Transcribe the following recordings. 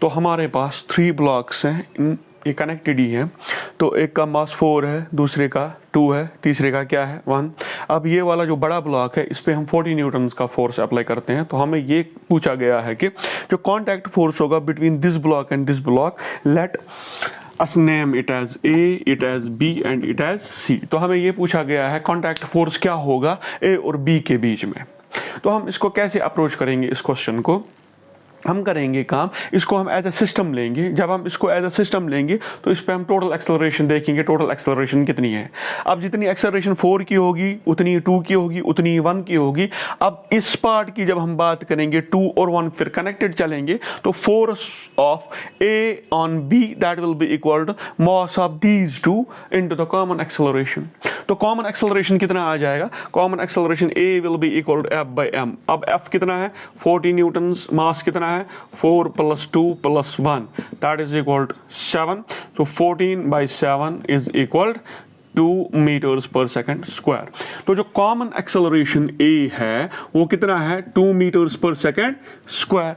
तो हमारे पास 3 ब्लॉक्स हैं, ये कनेक्टेड ही है। तो एक का मास 4 है, दूसरे का 2 है, तीसरे का क्या है 1। अब ये वाला जो बड़ा ब्लॉक है इस पे हम 40 न्यूटन्स का फोर्स अप्लाई करते हैं। तो हमें ये पूछा गया है कि जो कॉन्टैक्ट फोर्स होगा between this block and this block, let us name it as A, it as B and it as C. तो हमें ये पूछा गया है कॉन्टैक्ट फोर्स क्या होगा ए और बी के बीच में। तो हम इसको कैसे अप्रोच करेंगे, इस क्वेश्चन को हम करेंगे काम, इसको हम एज अ सिस्टम लेंगे। जब हम इसको एज अ सिस्टम लेंगे तो इस पे हम टोटल एक्सेलरेशन देखेंगे, टोटल एक्सेलरेशन कितनी है। अब जितनी एक्सेलरेशन 4 की होगी उतनी 2 की होगी, उतनी 1 की होगी। अब इस पार्ट की जब हम बात करेंगे 2 और 1 फिर कनेक्टेड चलेंगे तो force of A on B that will be equal to mass of these two into the common acceleration. तो कॉमन एक्सेलरेशन कितना आ जाएगा, common acceleration A will be equal to F by M. अब F कितना है 40 Newton's, मास कितना है 4 + 2 + 1 that is equal to 7. So 14 by 7 is equal to 2 meters per second square. तो जो कॉमन एक्सेलरेशन A है वो कितना है 2 meters per second square।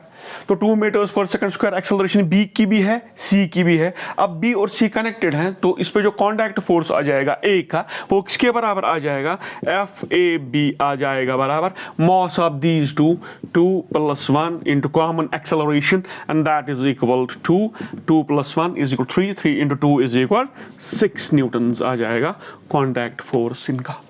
तो 2 meters per second square acceleration B की भी है, C की भी है। अब B और C कनेक्टेड हैं तो इस पे जो कॉन्टैक्ट फोर्स आ जाएगा A का वो किसके बराबर आ जाएगा, FAB आ जाएगा बराबर मास of these to 2 + 1 into common acceleration and that is equal to 2 + 1 is equal to 3 into 2 is equal 6 Newton's आ जाएगा कॉन्टैक्ट फोर्स इनका।